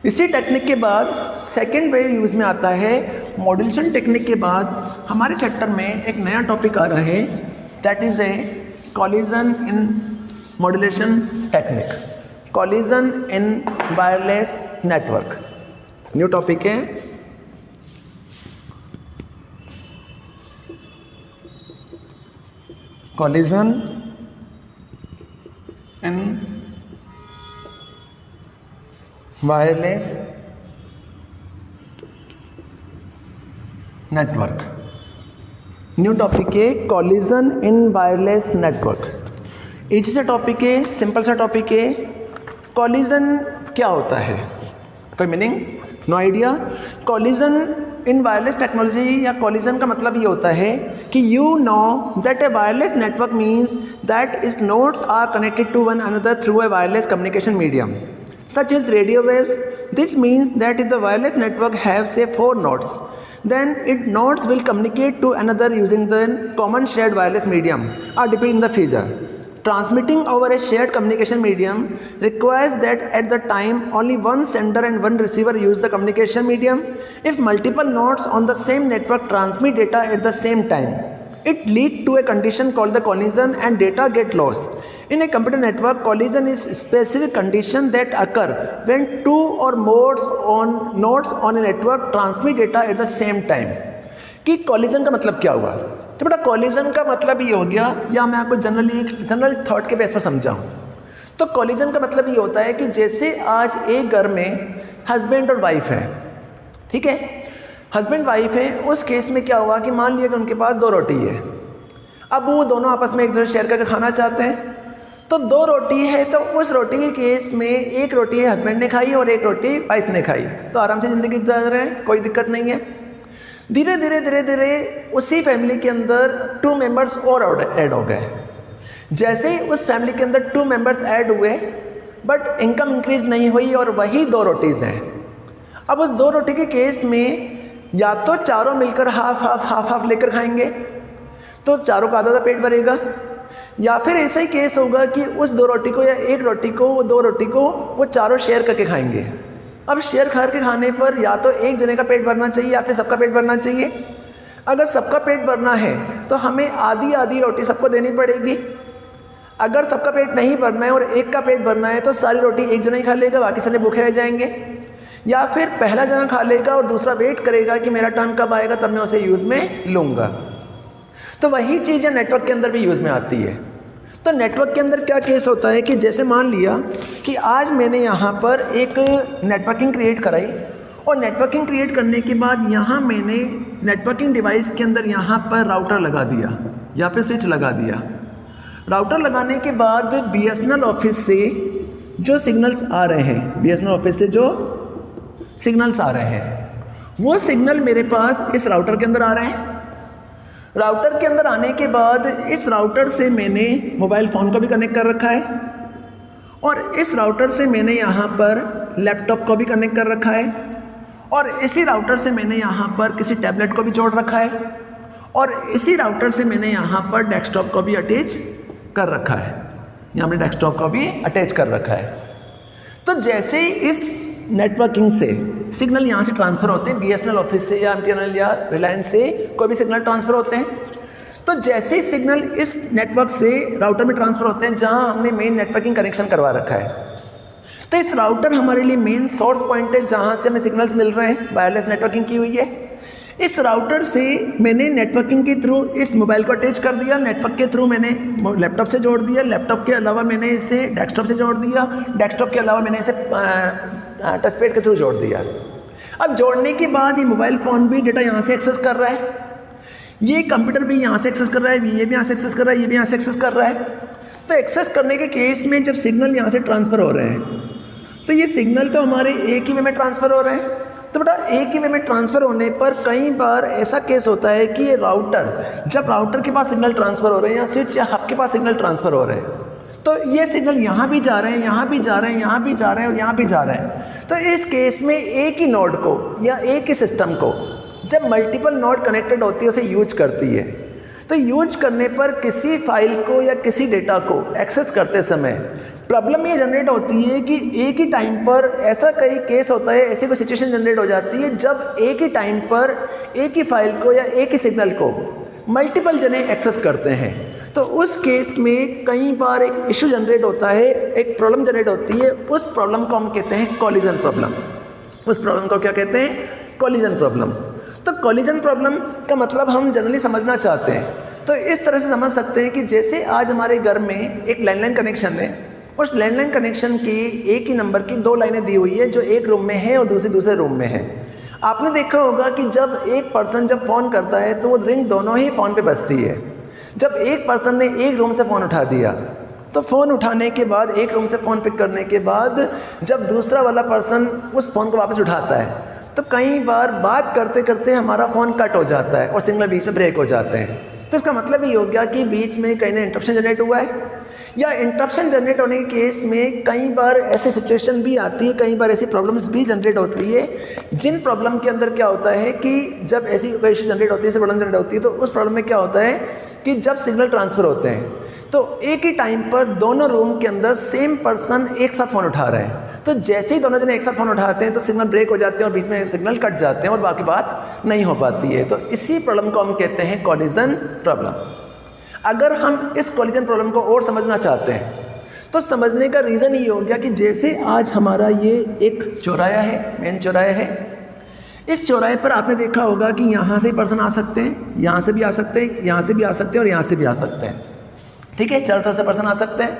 इसी टेक्निक के बाद सेकेंड वे यूज़ में आता है। मॉड्यूलेशन टेक्निक के बाद हमारे चैप्टर में एक नया टॉपिक आ रहा है, that is a collision in modulation technique, collision in wireless network. New topic है। Collision in wireless network. New topic है collision in wireless network. Easy सा टॉपिक है, सिंपल सा टॉपिक है। कॉलिजन क्या होता है, कोई meaning? No idea. Collision in wireless technology या कॉलिजन का मतलब ये होता है कि you know that a wireless network means that its nodes are connected to one another through a wireless communication medium such as radio waves. This means that if the wireless network have say 4 nodes, then its nodes will communicate to another using the common shared wireless medium are depicted in the figure. Transmitting over a shared communication medium requires that at the time only one sender and one receiver use the communication medium. If multiple nodes on the same network transmit data at the same time, it leads to a condition called the collision and data get lost. In a computer network, collision is a specific condition that occur when two or more nodes on a network transmit data at the same time. कि collision का मतलब क्या हुआ? तो बेटा collision का मतलब ये हो गया, या मैं आपको जनरल थॉट के बेस पर समझाऊँ तो collision का मतलब ये होता है कि जैसे आज एक घर में हस्बैंड और वाइफ है, ठीक है, हस्बैंड वाइफ है। उस केस में क्या हुआ कि मान लिया कि उनके पास 2 रोटी है। अब वो दोनों आपस में एक दूसरे शेयर करके खाना चाहते हैं, तो 2 रोटी है, तो उस रोटी के केस में एक रोटी हस्बैंड ने खाई और एक रोटी वाइफ ने खाई, तो आराम से ज़िंदगी गुजार रहे हैं, कोई दिक्कत नहीं है। धीरे धीरे उसी फैमिली के अंदर 2 मेंबर्स और ऐड हो गए। जैसे ही उस फैमिली के अंदर 2 मेंबर्स ऐड हुए, बट इनकम इंक्रीज नहीं हुई और वही 2 रोटीज़ हैं। अब उस 2 रोटी के केस में या तो चारों मिलकर हाफ लेकर खाएंगे, तो चारों का आधा पेट भरेगा, या फिर ऐसा ही केस होगा कि उस 2 रोटी को या एक रोटी को, वो 2 रोटी को वो चारों शेयर करके खाएंगे। अब शेयर करके खाने पर या तो एक जने का पेट भरना चाहिए या फिर सबका पेट भरना चाहिए। अगर सबका पेट भरना है तो हमें आधी रोटी सबको देनी पड़ेगी। अगर सबका पेट नहीं भरना है और एक का पेट भरना है तो सारी रोटी एक जना ही खा लेगा, बाकी सारे भूखे रह जाएंगे। या फिर पहला जना खा लेगा और दूसरा वेट करेगा कि मेरा टर्न कब आएगा तब मैं उसे यूज़ में लूँगा। तो वही चीज़ें नेटवर्क के अंदर भी यूज़ में आती है। तो नेटवर्क के अंदर क्या केस होता है कि जैसे मान लिया कि आज मैंने यहाँ पर एक नेटवर्किंग क्रिएट कराई, और नेटवर्किंग क्रिएट करने के बाद यहाँ मैंने नेटवर्किंग डिवाइस के अंदर यहाँ पर राउटर लगा दिया, यहाँ पे स्विच लगा दिया। राउटर लगाने के बाद BSNL ऑफिस से जो सिग्नल्स आ रहे हैं, BSNL ऑफिस से जो सिग्नल्स आ रहे हैं, वो सिग्नल मेरे पास इस राउटर के अंदर आ रहे हैं। राउटर के अंदर आने के बाद इस राउटर से मैंने मोबाइल फ़ोन को भी कनेक्ट कर रखा है, और इस राउटर से मैंने यहाँ पर लैपटॉप को भी कनेक्ट कर रखा है, और इसी राउटर से मैंने यहाँ पर किसी टैबलेट को भी जोड़ रखा है, और इसी राउटर से मैंने यहाँ पर डेस्कटॉप को भी अटैच कर रखा है। यहाँ मैंने डेस्कटॉप को भी अटैच कर रखा है। तो जैसे ही इस नेटवर्किंग से सिग्नल यहाँ से ट्रांसफ़र होते हैं, BSNL ऑफिस से या MTNL या रिलायंस से कोई भी सिग्नल ट्रांसफ़र होते हैं, तो जैसे ही सिग्नल इस नेटवर्क से राउटर में ट्रांसफ़र होते हैं जहाँ हमने मेन नेटवर्किंग कनेक्शन करवा रखा है, तो इस राउटर हमारे लिए मेन सोर्स पॉइंट है जहाँ से हमें सिग्नल्स मिल रहे हैं, वायरलेस नेटवर्किंग की हुई है। इस राउटर से मैंने नेटवर्किंग के थ्रू इस मोबाइल को अटैच कर दिया, नेटवर्क के थ्रू मैंने लैपटॉप से जोड़ दिया, लैपटॉप के अलावा मैंने इसे डेस्कटॉप से जोड़ दिया, डेस्कटॉप के अलावा मैंने इसे टच पैड के थ्रू जोड़ दिया। अब जोड़ने के बाद ये मोबाइल फ़ोन भी डेटा यहाँ से एक्सेस कर रहा है, ये कंप्यूटर भी यहाँ से एक्सेस कर रहा है, ये भी यहाँ से एक्सेस कर रहा है, ये भी यहाँ से एक्सेस कर रहा है। तो एक्सेस करने के केस में जब सिग्नल यहाँ से ट्रांसफ़र हो रहे हैं, तो ये सिग्नल तो हमारे एक ही वे में ट्रांसफ़र हो रहे हैं। तो बेटा एक ही वे में ट्रांसफ़र होने पर कई बार ऐसा केस होता है कि ये राउटर, जब राउटर के पास सिग्नल ट्रांसफ़र हो रहे हैं या स्विच या हब के पास सिग्नल ट्रांसफ़र हो रहे हैं, तो ये सिग्नल यहाँ भी जा रहे हैं, यहाँ भी जा रहे हैं, यहाँ भी जा रहे हैं और यहाँ भी जा रहे हैं। तो इस केस में एक ही नोड को या एक ही सिस्टम को जब मल्टीपल नोड कनेक्टेड होती है उसे यूज करती है, तो यूज करने पर किसी फाइल को या किसी डेटा को एक्सेस करते समय प्रॉब्लम ये जनरेट होती है कि एक ही टाइम पर ऐसा कई केस होता है, ऐसी कोई सिचुएशन जनरेट हो जाती है जब एक ही टाइम पर एक ही फाइल को या एक ही सिग्नल को मल्टीपल जने एक्सेस करते हैं। तो उस केस में कई बार एक इशू जनरेट होता है, एक प्रॉब्लम जनरेट होती है। उस प्रॉब्लम को हम कहते हैं कॉलिजन प्रॉब्लम। उस प्रॉब्लम को क्या कहते हैं? Collision problem. तो कॉलिजन प्रॉब्लम का मतलब हम जनरली समझना चाहते हैं तो इस तरह से समझ सकते हैं कि जैसे आज हमारे घर में एक लैंडलाइन कनेक्शन है, उस लैंडलाइन कनेक्शन की एक ही नंबर की 2 लाइनें दी हुई है जो एक रूम में है और दूसरे रूम में है। आपने देखा होगा कि जब एक पर्सन जब फ़ोन करता है तो वो रिंग दोनों ही फ़ोन पे बजती है। जब एक पर्सन ने एक रूम से फ़ोन उठा दिया तो फ़ोन उठाने के बाद, एक रूम से फ़ोन पिक करने के बाद जब दूसरा वाला पर्सन उस फ़ोन को वापस उठाता है तो कई बार बात करते करते हमारा फ़ोन कट हो जाता है और सिग्नल बीच में ब्रेक हो जाते हैं। तो इसका मतलब ये हो गया कि बीच में कहीं ना इंटरप्शन जनरेट हुआ है, या इंटरप्शन जनरेट होने के केस में कई बार ऐसी सिचुएशन भी आती है, कई बार ऐसी प्रॉब्लम्स भी जनरेट होती है जिन प्रॉब्लम के अंदर क्या होता है कि जब ऐसी इशू जनरेट होती है, प्रॉब्लम जनरेट होती है तो उस प्रॉब्लम में क्या होता है कि जब सिग्नल ट्रांसफ़र होते हैं तो एक ही टाइम पर दोनों रूम के अंदर सेम पर्सन एक साथ फ़ोन उठा रहे हैं। तो जैसे ही दोनों जने एक साथ फ़ोन उठाते हैं तो सिग्नल ब्रेक हो जाते हैं और बीच में सिग्नल कट जाते हैं और बाकी बात नहीं हो पाती है। तो इसी प्रॉब्लम को हम कहते हैं कॉलिजन प्रॉब्लम। अगर हम इस कॉलिजन प्रॉब्लम को और समझना चाहते हैं तो समझने का रीज़न ये हो गया कि जैसे आज हमारा ये एक चौराहा है, मेन चौराहा है। इस चौराहे पर आपने देखा होगा कि यहाँ से पर्सन आ सकते हैं, यहाँ से भी आ सकते हैं, यहाँ से भी आ सकते हैं और यहाँ से भी आ सकते हैं। ठीक है, चारों तरफ से पर्सन आ सकते हैं।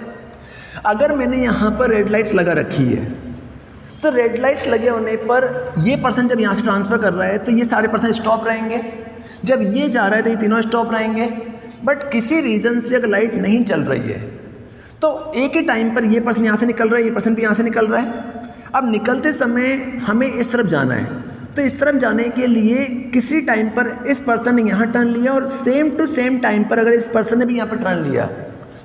अगर मैंने यहाँ पर रेड लाइट्स लगा रखी है तो रेड लाइट्स लगे होने पर ये पर्सन जब यहाँ से ट्रांसफ़र कर रहा है तो ये सारे पर्सन स्टॉप रहेंगे। जब ये जा रहा है तो ये तीनों स्टॉप रहेंगे। बट किसी रीज़न से अगर लाइट नहीं चल रही है तो एक ही टाइम पर ये पर्सन यहाँ से निकल रहा है, ये पर्सन भी यहाँ से निकल रहा है। अब निकलते समय हमें इस तरफ जाना है, तो इस तरफ जाने के लिए किसी टाइम पर इस पर्सन ने यहाँ टर्न लिया और सेम टू सेम टाइम पर अगर इस पर्सन ने भी यहाँ पर टर्न लिया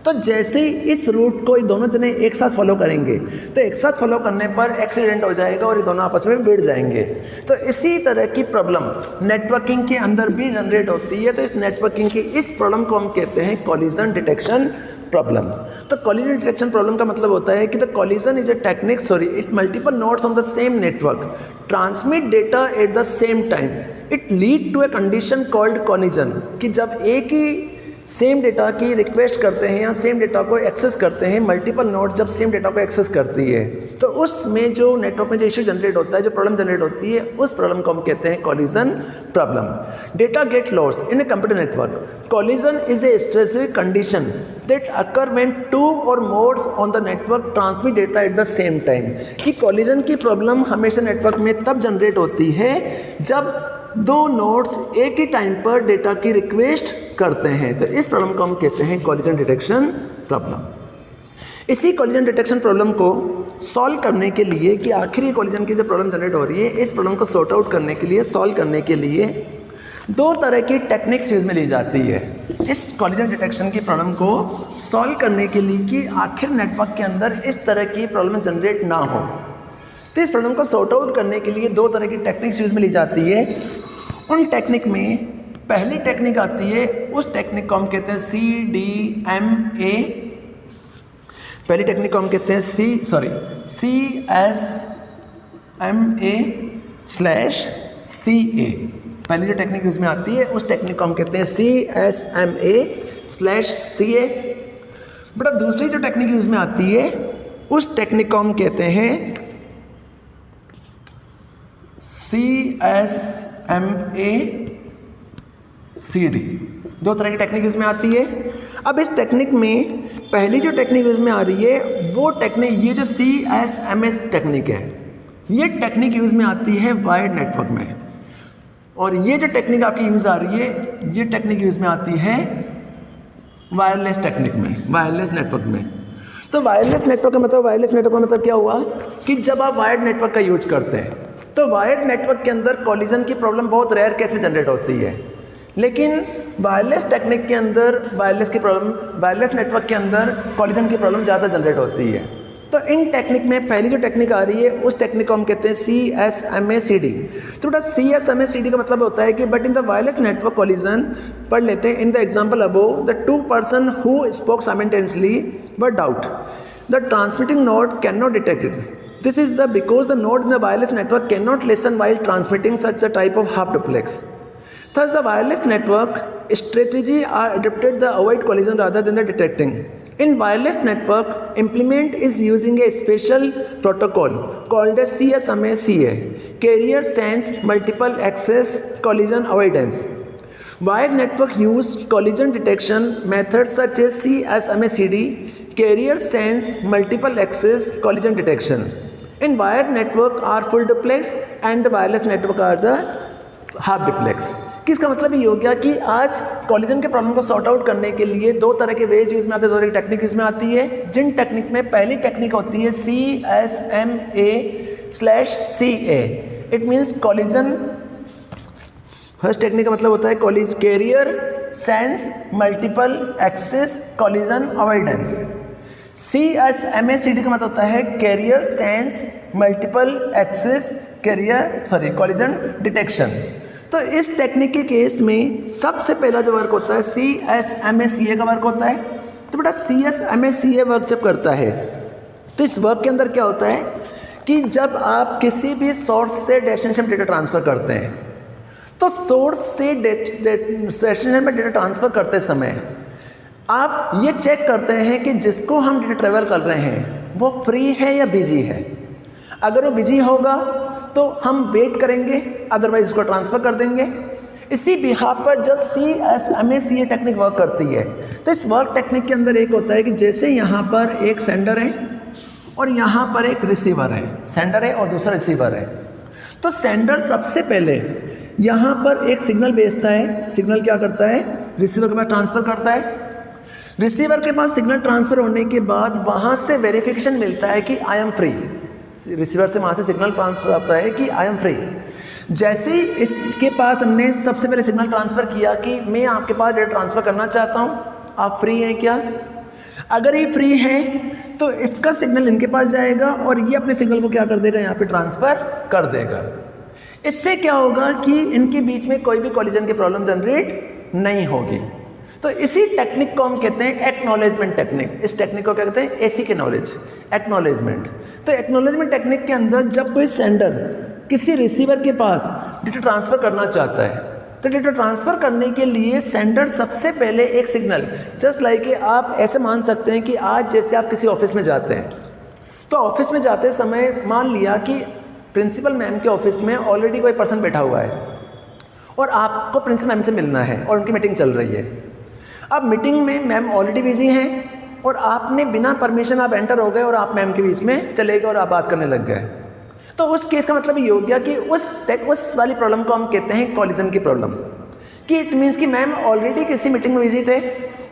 तो जैसे ही इस रूट को ये दोनों जने एक साथ फॉलो करेंगे तो एक साथ फॉलो करने पर एक्सीडेंट हो जाएगा और ये दोनों आपस में भिड़ जाएंगे। तो इसी तरह की प्रॉब्लम नेटवर्किंग के अंदर भी जनरेट होती है। तो इस नेटवर्किंग की इस प्रॉब्लम को हम कहते हैं कॉलिजन डिटेक्शन प्रॉब्लम। तो कॉलिजन डिटेक्शन प्रॉब्लम का मतलब होता है कि the collision is a technique it multiple nodes on the same network transmit data at the same time. It lead to a condition called collision, कि जब एक ही सेम डेटा की रिक्वेस्ट करते हैं या सेम डेटा को एक्सेस करते हैं, मल्टीपल नोड जब सेम डेटा को एक्सेस करती है तो उसमें जो नेटवर्क में जो इशू जनरेट होता है, जो प्रॉब्लम जनरेट होती है, उस प्रॉब्लम को हम कहते हैं collision problem. Data get lost in a computer network. Collision is a specific condition that occur when 2 or more on the network transmit data at the same time. कि collision की problem हमेशा network में तब generate होती है जब 2 nodes एक ही time पर डेटा की रिक्वेस्ट करते हैं। तो इस प्रॉब्लम को हम कहते हैं कॉलिजन डिटेक्शन प्रॉब्लम। इसी कॉलिजन डिटेक्शन प्रॉब्लम को सॉल्व करने के लिए कि आखिर ये कॉलिजन की जो प्रॉब्लम जनरेट हो रही है, इस प्रॉब्लम को सॉर्ट आउट करने के लिए, सॉल्व करने के लिए 2 तरह की टेक्निक्स यूज में ली जाती है इस कॉलिजन डिटेक्शन की प्रॉब्लम को सॉल्व करने के लिए कि आखिर नेटवर्क के अंदर इस तरह की प्रॉब्लम जनरेट ना हो। तो इस प्रॉब्लम को सॉर्ट आउट करने के लिए 2 तरह की टेक्निक्स यूज में ली जाती है। उन टेक्निक में पहली टेक्निक आती है, उस टेक्निक को हम कहते हैं CDMA। पहली टेक्निक को हम कहते हैं CSMA/CA। पहली जो टेक्निक उसमें आती है उस टेक्निक को हम कहते हैं CSMA/CA। बट अब दूसरी जो टेक्निक यूज में आती है उस टेक्निक को हम कहते हैं CSMA/CD। 2 तरह की टेक्निक यूज में आती है। अब इस टेक्निक में पहली जो टेक्निक यूज में आ रही है वो टेक्निक, ये जो CSMA टेक्निक है, ये टेक्निक यूज में आती है वायर्ड नेटवर्क में। और ये जो टेक्निक आपकी यूज आ रही है, ये टेक्निक यूज में आती है वायरलेस टेक्निक में, वायरलेस नेटवर्क में। तो वायरलेस नेटवर्क का मतलब, वायरलेस नेटवर्क का मतलब क्या हुआ कि जब आप वायर्ड नेटवर्क का यूज करते हैं तो वायर्ड नेटवर्क के अंदर कॉलिजन की प्रॉब्लम बहुत रेयर केस में जनरेट होती है। लेकिन वायरलेस टेक्निक के अंदर, वायरलेस नेटवर्क के अंदर कॉलिजन की प्रॉब्लम ज़्यादा जनरेट होती है। तो इन टेक्निक में पहली जो टेक्निक आ रही है उस टेक्निक को हम कहते हैं CSMA/CD। तो बेटा CSMA/CD का मतलब होता है कि but in the wireless network collision, पढ़ लेते हैं, in the example above the 2 person who spoke simultaneously but doubt. the transmitting node cannot detect it. This is because the node in the wireless network cannot listen while transmitting such a type of half duplex. Thus, the wireless network strategy are adapted to avoid collision rather than the detecting. In wireless network, implement is using a special protocol called as CSMA-CA, Carrier Sense Multiple Access Collision Avoidance. Wired network use collision detection methods such as CSMA-CD, Carrier Sense Multiple Access Collision Detection. In wired network are full duplex and the wireless network are the half duplex. किसका मतलब ये हो गया कि आज collision के problem को sort out करने के लिए दो तरह के वेज यूज में आते हैं, दो तरह की टेक्निक यूज में आती है. जिन टेक्निक में पहली टेक्निक होती है CSMA/CA. It means collision. First technique का मतलब होता है carrier sense multiple access collision avoidance. CSMA-CD का मतलब होता है carrier sense multiple access collision detection. तो इस टेक्निक के केस में सबसे पहला जो वर्क होता है CSMA-CA का वर्क होता है. तो बेटा CSMA-CA वर्क जब करता है तो इस वर्क के अंदर क्या होता है कि जब आप किसी भी सोर्स से डेस्टिनेशन में डेटा ट्रांसफ़र करते हैं तो सोर्स से डेस्टिनेशन में डेटा ट्रांसफ़र करते समय आप ये चेक करते हैं कि जिसको हम डेटा ट्रेवल कर रहे हैं वो फ्री है या बिजी है. अगर वो बिजी होगा तो हम वेट करेंगे, अदरवाइज उसको ट्रांसफ़र कर देंगे. इसी बिहाफ पर जब CSMA-CA टेक्निक वर्क करती है तो इस वर्क टेक्निक के अंदर एक होता है कि जैसे यहाँ पर एक सेंडर है और यहाँ पर एक रिसीवर है. सेंडर है और दूसरा रिसीवर है. तो सेंडर सबसे पहले यहाँ पर एक सिग्नल भेजता है. सिग्नल क्या करता है? रिसीवर के पास ट्रांसफ़र करता है. रिसीवर के पास सिग्नल ट्रांसफ़र होने के बाद वहाँ से वेरिफिकेशन मिलता है कि आई एम फ्री. रिसीवर से वहाँ से सिग्नल ट्रांसफ़र आता है कि आई एम फ्री. जैसे ही इसके पास हमने सबसे पहले सिग्नल ट्रांसफ़र किया कि मैं आपके पास डेटा ट्रांसफ़र करना चाहता हूँ, आप फ्री हैं क्या? अगर ये फ्री हैं तो इसका सिग्नल इनके पास जाएगा और ये अपने सिग्नल को क्या कर देगा, यहाँ पे ट्रांसफ़र कर देगा. इससे क्या होगा कि इनके बीच में कोई भी कॉलिजन की प्रॉब्लम जनरेट नहीं होगी. तो इसी टेक्निक को हम कहते हैं एक्नॉलेजमेंट टेक्निक. इस टेक्निक को क्या कहते हैं? एसी के नॉलेज, एक्नॉलेजमेंट. तो एक्नॉलेजमेंट टेक्निक के अंदर जब कोई सेंडर किसी रिसीवर के पास डेटा ट्रांसफ़र करना चाहता है तो डेटा ट्रांसफ़र करने के लिए सेंडर सबसे पहले एक सिग्नल, जस्ट लाइक आप ऐसे मान सकते हैं कि आज जैसे आप किसी ऑफिस में जाते हैं तो ऑफिस में जाते समय मान लिया कि प्रिंसिपल मैम के ऑफिस में ऑलरेडी कोई पर्सन बैठा हुआ है और आपको प्रिंसिपल मैम से मिलना है और उनकी मीटिंग चल रही है. अब मीटिंग में मैम ऑलरेडी बिजी हैं और आपने बिना परमिशन आप एंटर हो गए और आप मैम के बीच में चले गए और आप बात करने लग गए. तो उस केस का मतलब ये हो गया कि उस वाली प्रॉब्लम को हम कहते हैं कॉलिजन की प्रॉब्लम. कि इट मीन्स कि मैम ऑलरेडी किसी मीटिंग में बिजी थे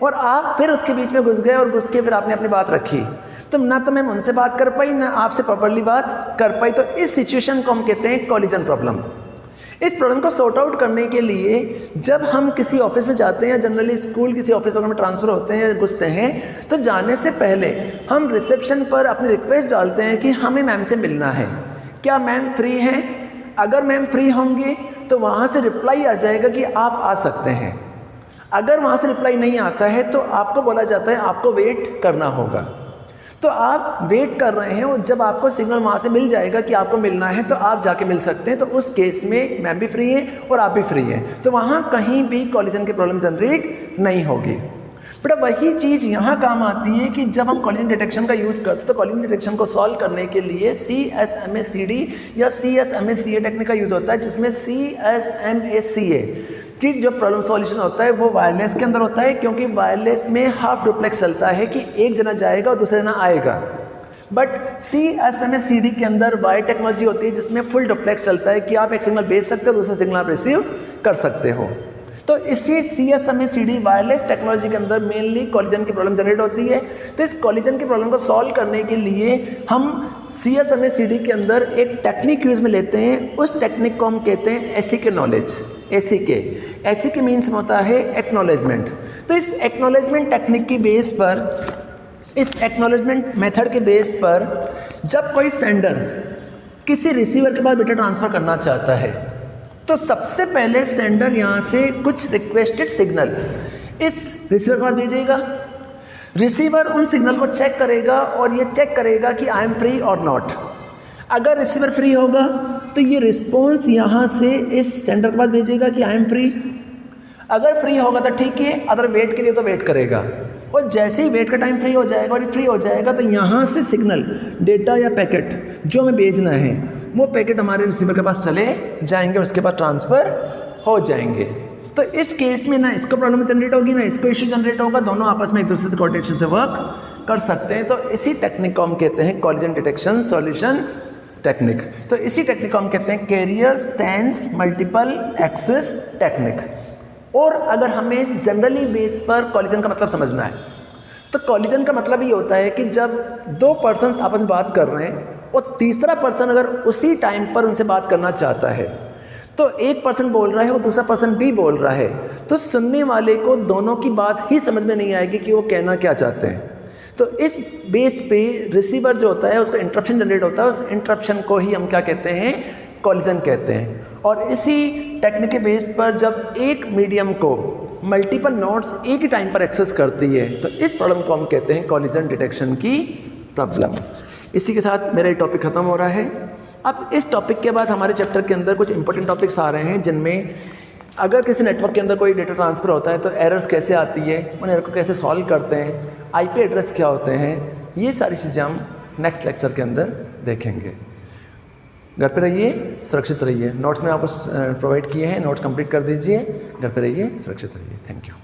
और आप फिर उसके बीच में घुस गए और घुस के फिर आपने अपनी बात रखी. तो ना तो मैम उनसे बात कर पाई ना आपसे प्रॉपर्ली बात कर पाई. तो इस सिचुएशन को हम कहते हैं कॉलिजन प्रॉब्लम. इस प्रॉब्लम को सॉर्ट आउट करने के लिए जब हम किसी ऑफिस में जाते हैं या जनरली स्कूल किसी ऑफिस में ट्रांसफ़र होते हैं या घुसते हैं तो जाने से पहले हम रिसेप्शन पर अपनी रिक्वेस्ट डालते हैं कि हमें मैम से मिलना है, क्या मैम फ्री हैं? अगर मैम फ्री होंगे तो वहाँ से रिप्लाई आ जाएगा कि आप आ सकते हैं. अगर वहाँ से रिप्लाई नहीं आता है तो आपको बोला जाता है आपको वेट करना होगा. तो आप वेट कर रहे हैं और जब आपको सिग्नल वहाँ से मिल जाएगा कि आपको मिलना है तो आप जाके मिल सकते हैं. तो उस केस में मैम भी फ्री है और आप भी फ्री हैं. तो वहाँ कहीं भी कॉलिजन की प्रॉब्लम जनरेट नहीं होगी. बट वही चीज़ यहाँ काम आती है कि जब हम कॉलिजन डिटेक्शन का यूज करते हैं तो कॉलिजन डिटेक्शन को सॉल्व करने के लिए CSMA-CD या CSMA-CA टेक्निक का यूज़ होता है, जिसमें CSMA-CA की जो प्रॉब्लम सॉल्यूशन होता है वो वायरलेस के अंदर होता है. क्योंकि वायरलेस में हाफ डुप्लेक्स चलता है कि एक जना जाएगा और दूसरा जना आएगा. बट CSMA-CD के अंदर वायर टेक्नोलॉजी होती है जिसमें फुल डुप्लेक्स चलता है कि आप एक सिग्नल भेज सकते हो दूसरा सिग्नल आप रिसीव कर सकते हो. तो इसी CSMA-CD वायरलेस टेक्नोलॉजी के अंदर मेनली कॉलिजन की प्रॉब्लम जनरेट होती है. तो इस कॉलिजन की प्रॉब्लम को सॉल्व करने के लिए हम CSMA-CD के अंदर एक टेक्निक यूज़ में लेते हैं. उस टेक्निक को हम कहते हैं ACK नॉलेज. ACK मीन्स होता है एक्नॉलेजमेंट. तो इस एक्नॉलेजमेंट टेक्निक की बेस पर, इस एक्नॉलेजमेंट मेथड के बेस पर जब कोई सेंडर किसी रिसीवर के पास डेटा ट्रांसफ़र करना चाहता है तो सबसे पहले सेंडर यहाँ से कुछ रिक्वेस्टेड सिग्नल इस रिसीवर के पास भेजेगा. रिसीवर उन सिग्नल को चेक करेगा और ये चेक करेगा कि आई एम फ्री और नॉट। अगर रिसीवर फ्री होगा तो ये रिस्पॉन्स यहाँ से इस सेंडर के पास भेजेगा कि आई एम फ्री। अगर फ्री होगा तो ठीक है, अगर वेट के लिए तो वेट करेगा। और जैसे ही वेट का टाइम फ्री हो जाएगा और फ्री हो जाएगा तो यहाँ से सिग्नल, डेटा या पैकेट जो हमें भेजना है वो पैकेट हमारे रिसीवर के पास चले जाएंगे, उसके पास ट्रांसफ़र हो जाएंगे। तो इस केस में ना इसको प्रॉब्लम जनरेट होगी ना इसको इश्यू जनरेट होगा, दोनों आपस में एक दूसरे से कोऑर्डिनेशन से वर्क कर सकते हैं। तो इसी टेक्निक को हम कहते हैं कॉलिजन डिटेक्शन सॉल्यूशन टेक्निक। तो इसी टेक्निक को हम कहते हैं carrier sense multiple access technique. और अगर हमें जनरली बेस पर कॉलिजन का मतलब समझना है तो कॉलिजन का मतलब ये होता है कि जब दो पर्सन्स आपस में बात कर रहे हैं और तीसरा पर्सन अगर उसी टाइम पर उनसे बात करना चाहता है, तो एक पर्सन बोल रहा है और दूसरा पर्सन भी बोल रहा है, तो सुनने वाले को दोनों की बात ही समझ में नहीं आएगी कि वो कहना क्या चाहते हैं। तो इस बेस पे रिसीवर जो होता है उसका इंटरप्शन जनरेट होता है, उस इंटरप्शन को ही हम क्या कहते हैं, कॉलिजन कहते हैं। और इसी टेक्निक के बेस पर जब एक मीडियम को मल्टीपल नोड्स एक ही टाइम पर एक्सेस करती है तो इस प्रॉब्लम को हम कहते हैं कॉलिजन डिटेक्शन की प्रॉब्लम। इसी के साथ मेरा ये टॉपिक ख़त्म हो रहा है। अब इस टॉपिक के बाद हमारे चैप्टर के अंदर कुछ इंपॉर्टेंट टॉपिक्स आ रहे हैं जिनमें अगर किसी नेटवर्क के अंदर कोई डेटा ट्रांसफ़र होता है तो एरर्स कैसे आती है, उन एरर को कैसे सॉल्व करते हैं, आईपी एड्रेस क्या होते हैं, ये सारी चीज़ें हम नेक्स्ट लेक्चर के अंदर देखेंगे। घर पे रहिए, सुरक्षित रहिए। नोट्स में आपको प्रोवाइड किए हैं, नोट्स कंप्लीट कर दीजिए। घर पे रहिए, सुरक्षित रहिए। Thank you.